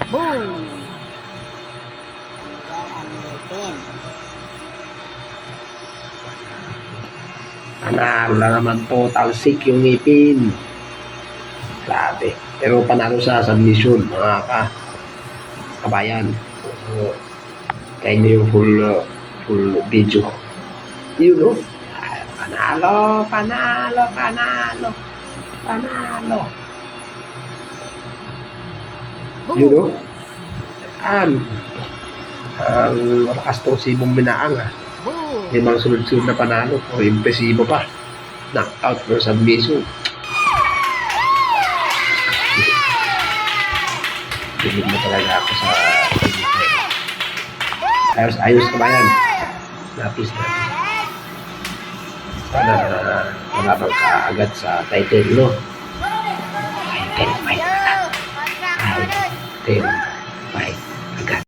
Boom! Yan ang ngipin. Panalo na naman po, talsik yung ngipin. Grabe. Pero panalo sa submission, mga kabayan. So, kaya nyo yung full video. Yun, no? Panalo, panalo, panalo, panalo. Yun, no? Ang malakas tong si Bumbinaang, ha? Limang sunod-sunod na panalo. O, impresibo pa. Knockout for submission. Bilib na talaga ako sa ayos kabayan. Napis. Sana malabang ka agad sa title, no? Title fight. Title.